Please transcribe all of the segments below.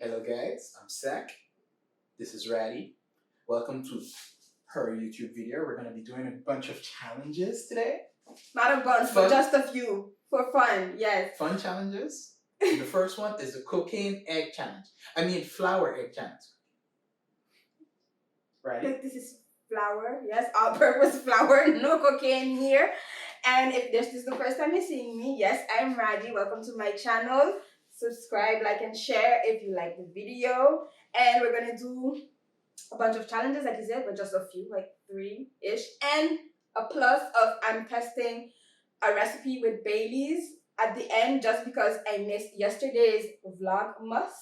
Hello guys, I'm Zach. This is Raddy. Welcome to her YouTube video. We're going to be doing a bunch of challenges today. Not a bunch, but just a few. For fun, yes. Fun challenges. The first one is the cocaine egg challenge. Flour egg challenge. Right? This is flour, yes, all-purpose flour, no cocaine here. And if this is the first time you're seeing me, yes, I'm Raddy. Welcome to my channel. Subscribe, like, and share if you like the video. And we're gonna do a bunch of challenges, like you said, but just a few, like 3-ish. And a plus of I'm testing a recipe with Bailey's at the end just because I missed yesterday's Vlogmas.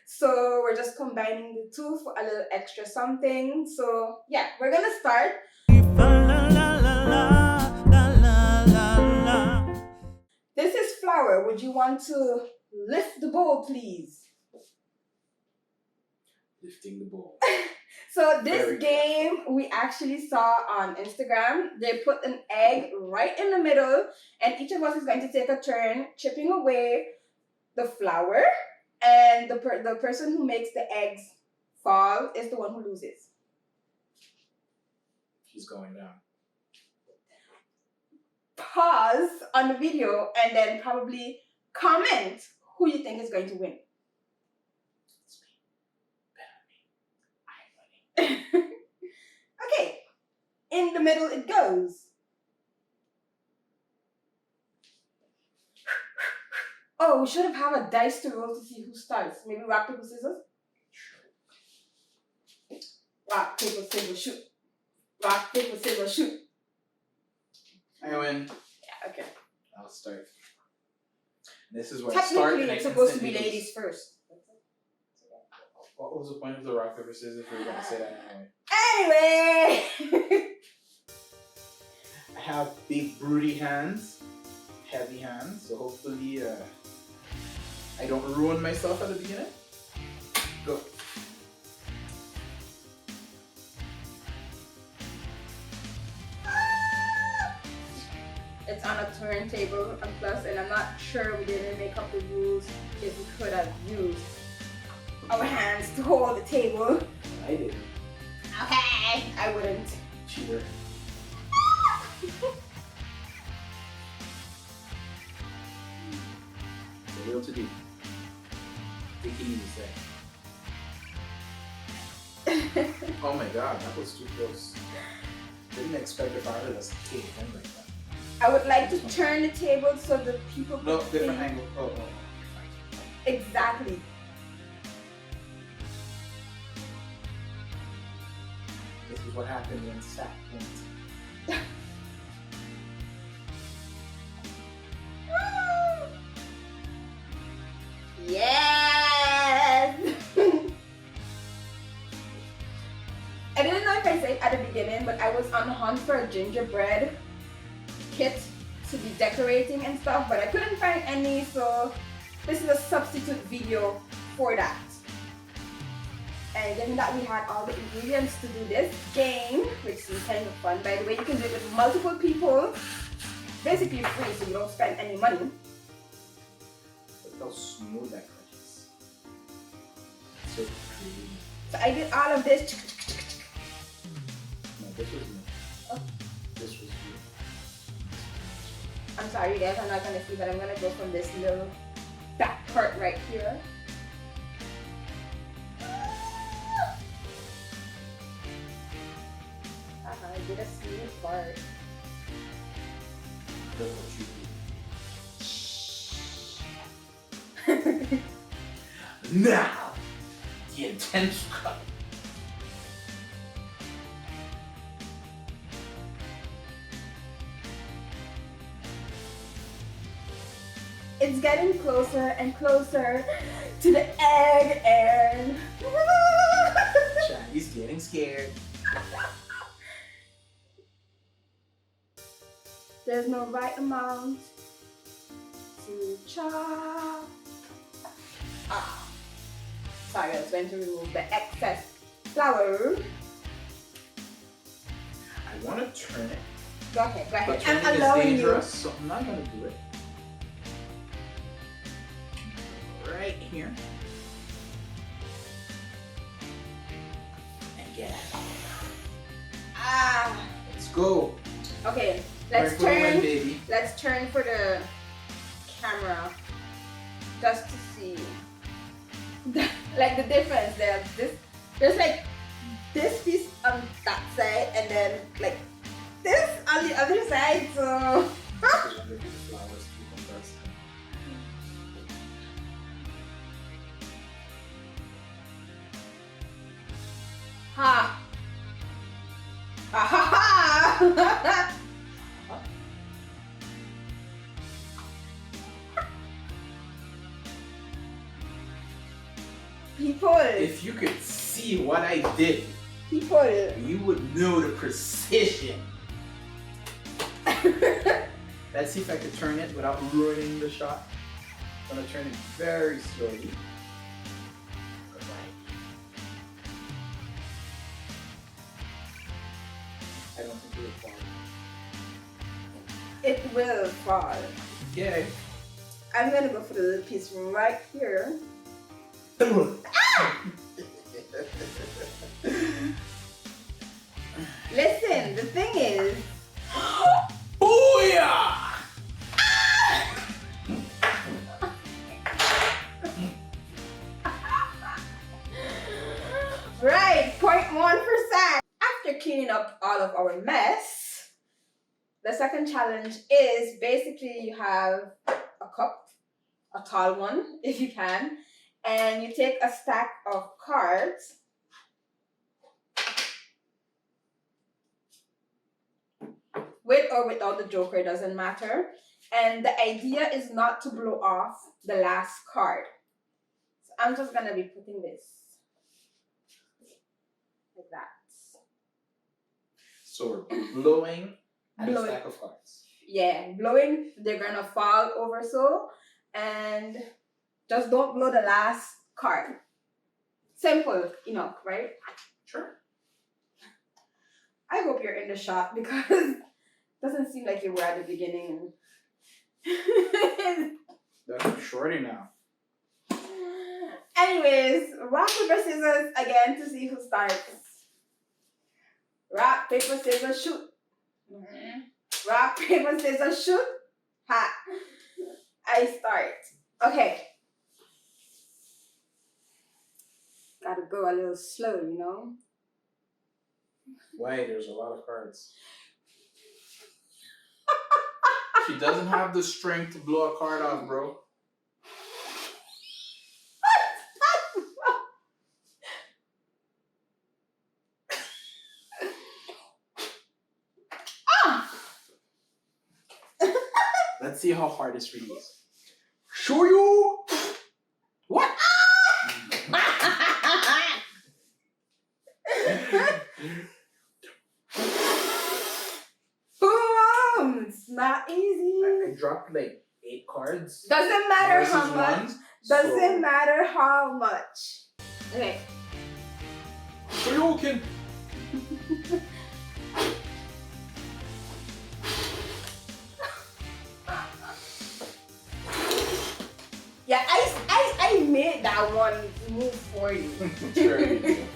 So we're just combining the two for a little extra something. So yeah, we're gonna start. This is flour. Would you want to lift the bowl, please? Lifting the bowl. So this game we actually saw on Instagram. They put an egg right in the middle, and each of us is going to take a turn chipping away the flour, and the person who makes the eggs fall is the one who loses. She's going down. Pause on the video and then probably comment who you think is going to win. It's me. Better me. I'm winning. Okay, in the middle it goes. Oh, we should have had a dice to roll to see who starts. Maybe rock, paper, scissors? Rock, paper, scissors, shoot. Rock, paper, scissors, shoot. I win. Yeah, okay. I'll start. This is where I start. Technically, it's supposed to be ladies first. What was the point of the rock, paper, scissors if we were going to say that Anyway! I have big, broody hands, heavy hands, so hopefully I don't ruin myself at the beginning. Go. It's on a turntable, and plus, and I'm not sure we didn't make up the rules if we could have used our hands to hold the table. I didn't. Okay, I wouldn't. Cheater. The real to do. Take it easy, say. Oh my god, that was too close. Didn't expect if I would have hit him like that. I would like to turn the table so the people No, could different see. angle. Oh. Exactly. This is what happened when Zach went. Yes! I didn't know if I said at the beginning, but I was on the hunt for a gingerbread kit to be decorating and stuff, but I couldn't find any, so this is a substitute video for that. And given that we had all the ingredients to do this game, which is kind of fun, by the way, you can do it with multiple people, basically free, so you don't spend any money. Look how smooth that cut is. So creamy. So I did all of this. No, this was me. Oh. This was you. I'm sorry you guys, I'm not gonna see, but I'm gonna go from this little back part right here. I did a smooth part. That's what you do. Now, the intense cut. It's getting closer and closer to the egg, and He's getting scared. there's no right amount to chop. Sorry, I was going to remove the excess flour. I want to turn it. Go ahead. But turning I'm is allowing dangerous, so I'm not going to do it. Right here. go. Okay, let's Right for the win, turn. baby. Let's turn for the camera just to see like the difference. There's like this piece on that side and then like this on the other side. So ha ha ha. People, If you could see what I did, people, you would know the precision. Let's see if I could turn it without ruining the shot. I'm gonna turn it very slowly. I don't think it will fall. it will fall. Okay. I'm gonna go for the little piece right here. Listen, the thing is, Booyah! right, 0.1%. After cleaning up all of our mess, the second challenge is basically you have a cup, a tall one if you can, and you take a stack of cards. With or without the joker, doesn't matter. And the idea is not to blow off the last card. So I'm just gonna be putting this like that. So we're blowing at a Blowing. stack of cards. Yeah, blowing, they're gonna fall over so. And just don't blow the last card. Simple enough, right? Sure. I hope you're in the shot because it doesn't seem like you were at the beginning. That's shorty now. Anyways, rock, paper, scissors again to see who starts. Rock, paper, scissors, shoot. Rock, paper, scissors, shoot. Ha. I start. Okay. Gotta go a little slow, you know? Why? There's a lot of cards. She doesn't have the strength to blow a card off, bro. Let's see how hard this really is. Show you! What? Boom! It's not easy. I dropped like 8 cards. Doesn't matter versus how much. one, Doesn't matter how much. Okay. So you can. Yeah, I made that one move for you. Sure you did.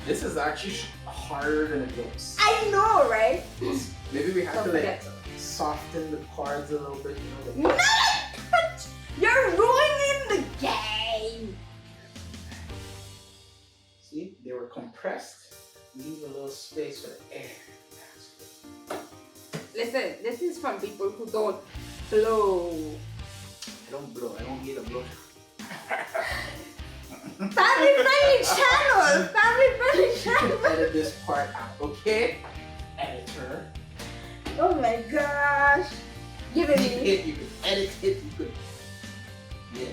This is actually harder than it looks. I know, right? Maybe we have Don't to like forget. soften the cards a little bit, you know. No! You're ruining the game! See, they were compressed. Leave a little space for the air. Listen, this is from people who don't blow. I don't blow. I don't need a blow. Family friendly channel! Family friendly You can channel! edit this part out, okay? Editor. Oh my gosh. Give it me. You can edit it. You could. Yeah.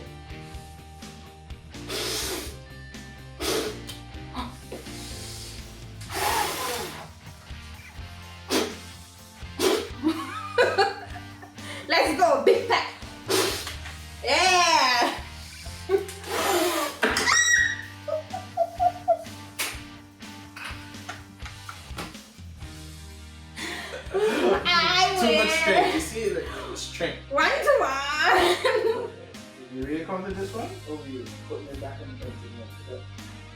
Let's go, big pack. Yeah. I Too win. much strength. You see, like the strength. 1-1. Did you really come to this one? Or were you putting it back in the thing?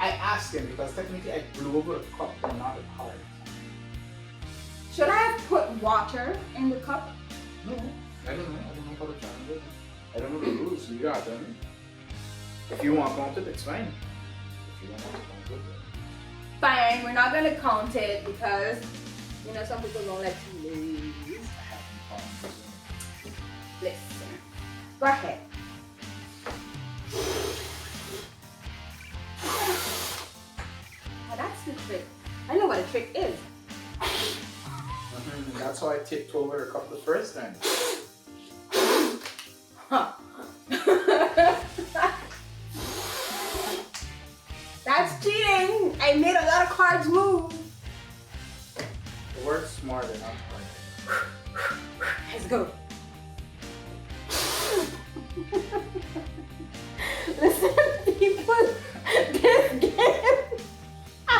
I asked him because technically I blew over a cup and not a card. water in the cup? No, I don't know. I don't know how to challenge it. I don't know the rules, so you gotta tell me. If you want to count it, it's fine. If you want to count it, Fine, we're not gonna count it because you know some people don't like to lose. I haven't counted it. Listen, go ahead. Oh, that's the trick. I know what a trick is. That's how I tipped over a cup the first time. Huh. That's cheating. I made a lot of cards move. Work smarter, not harder. Let's go. Listen, people, this game. I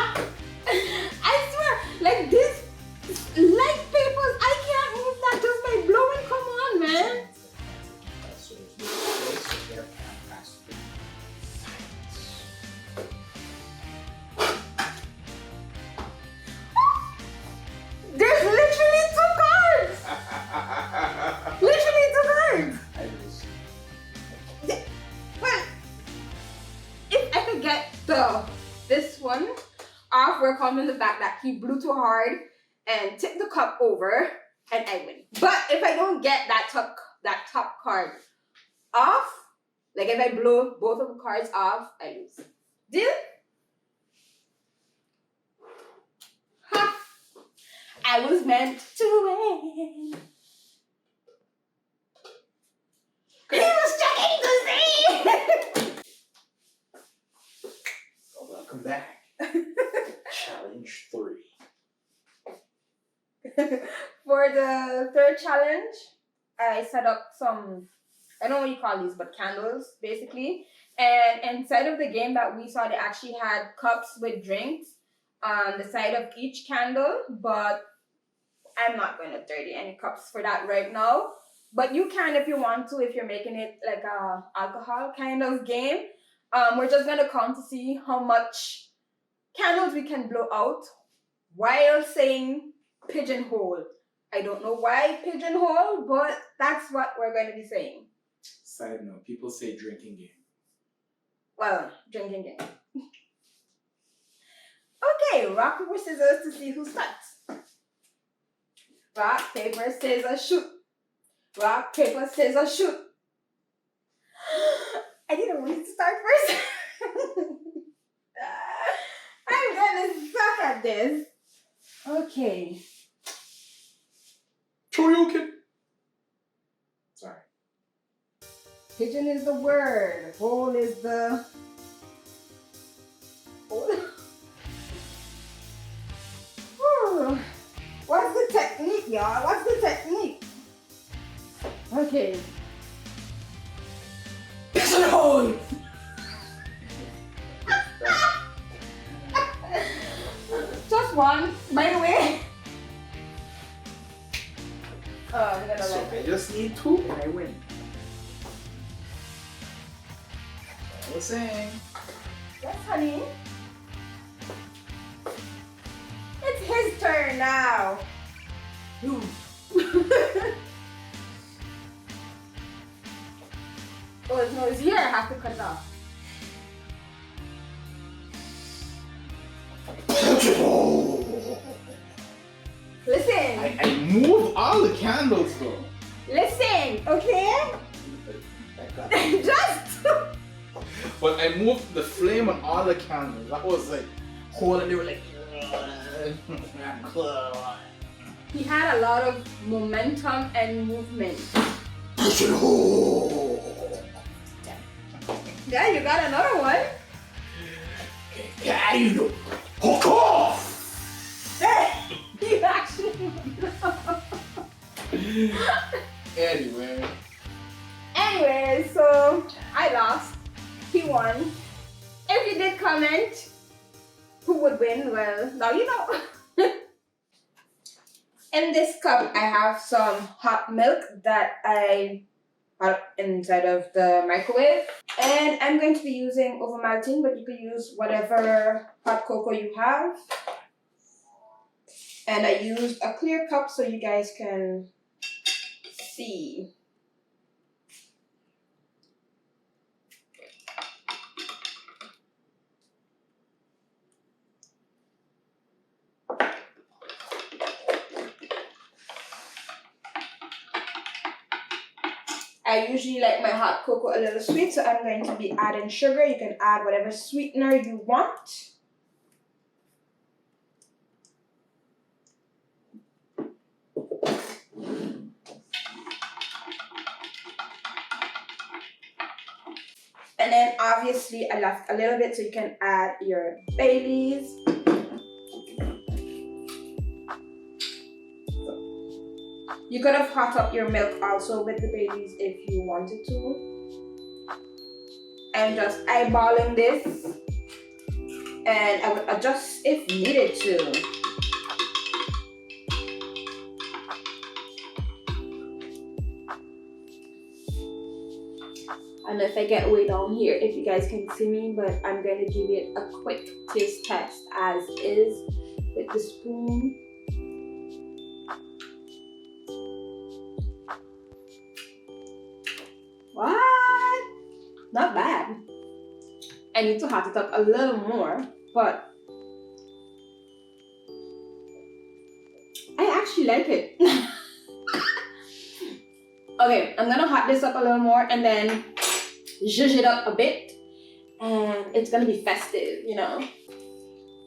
swear, like this light papers, I can't move that just by blowing. Come on, man. So there's no place, so there has to be There's literally 2 cards. silence. Literally 2 cards. I lose. Well, if I could get this one off, we're calling the fact that he blew too hard and tipped the cup over, and I win. But if I don't get that top card off, like if I blow both of the cards off, I lose. Deal? Ha! I was meant to win. He was checking to see. Welcome back. Challenge 3. For the third challenge, I set up some, I don't know what you call these, but candles, basically. And inside of the game that we saw, they actually had cups with drinks on the side of each candle, but I'm not going to dirty any cups for that right now. But you can if you want to, if you're making it like a alcohol kind of game. We're just going to count to see how much candles we can blow out while saying pigeonhole. I don't know why pigeonhole, but that's what we're going to be saying. Side note, people say drinking game. Well, drinking game. Okay, rock, paper, scissors to see who starts. Rock, paper, scissors, shoot. Rock, paper, scissors, shoot. I didn't want to start first. I'm gonna suck at this. Okay. Choryuken. Sorry. Pigeon is the word. Hole is the... Hole? Whew. What's the technique, y'all? What's the technique? Okay. Pigeonhole! Just one, by the way. Oh, I'm gonna So like I just need 2 and I win. I was saying. Yes, honey. It's his turn now. You. Oh, it's noisy here. I have to cut it off. Listen. I moved all the candles though. Listen, okay? Just. But I moved the flame on all the candles. That was like holding. They were like. He had a lot of momentum and movement. Yeah, you got another one. Yeah, you know. Hook off! You actually. Anyway, so I lost. He won. If you did comment who would win, well, now you know. In this cup, I have some hot milk that I put inside of the microwave. And I'm going to be using over malting, but you could use whatever hot cocoa you have. And I used a clear cup so you guys can see. I usually like my hot cocoa a little sweet, so I'm going to be adding sugar. You can add whatever sweetener you want. And then obviously I left a little bit so you can add your Baileys. You could have hot up your milk also with the Baileys if you wanted to. I'm just eyeballing this, and I would adjust if needed to. And if I get way down here, if you guys can see me, but I'm going to give it a quick taste test as is with the spoon. What? Not bad. I need to hot it up a little more, but I actually like it. Okay, I'm gonna hot this up a little more and then zhuzh it up a bit, and it's gonna be festive, you know.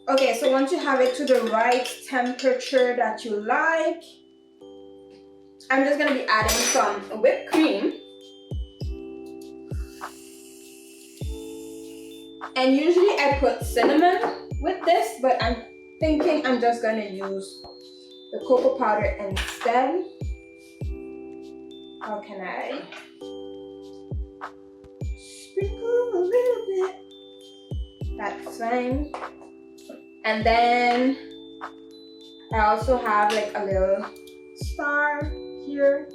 Okay, so once you have it to the right temperature that you like, I'm just gonna be adding some whipped cream. And usually I put cinnamon with this, but I'm thinking I'm just gonna use the cocoa powder instead. How can I sprinkle a little bit? That's fine. And then I also have like a little star here.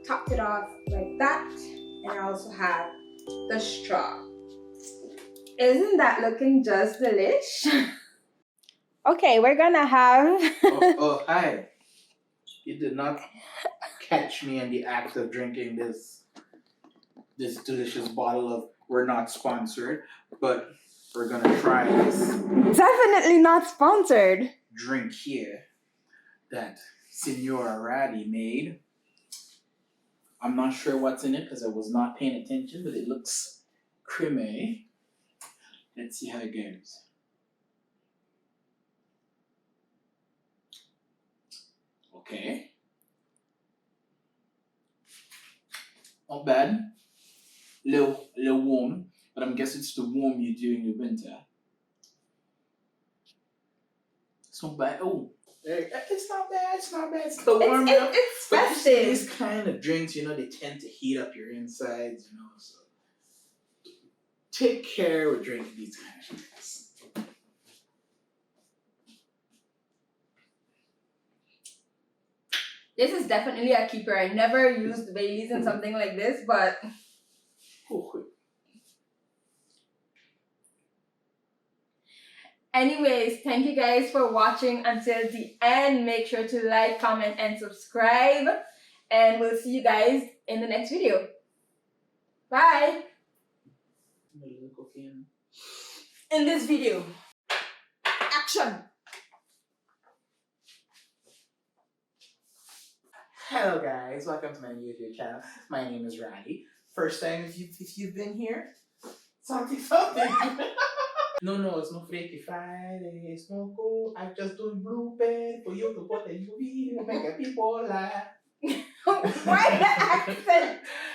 Top it off like that. And I also have the straw. Isn't that looking just delish? Okay, we're gonna have... oh, hi. You did not catch me in the act of drinking this delicious bottle of, we're not sponsored, but we're gonna try this Definitely not sponsored. drink here that Senora Ratty made. I'm not sure what's in it because I was not paying attention, but it looks creamy. Let's see how it goes. Okay. Not bad. Little warm, but I'm guessing it's the warm you do in the winter. It's not bad. Oh, it's not bad. It's not bad. It's the warm milk. It's But festive. these kind of drinks, you know, they tend to heat up your insides, you know. So take care with drinking these kind of drinks. This is definitely a keeper. I never used Baileys in something like this, but... Oh, Anyways, thank you guys for watching until the end. Make sure to like, comment, and subscribe. And we'll see you guys in the next video. Bye! In this video. Action! Hello guys, welcome to my YouTube channel. My name is Ratty. First time if you've been here, something. No, it's no Freaky Friday, it's no go. I just do blooper for you to put a UV, make a people laugh. Why the accent?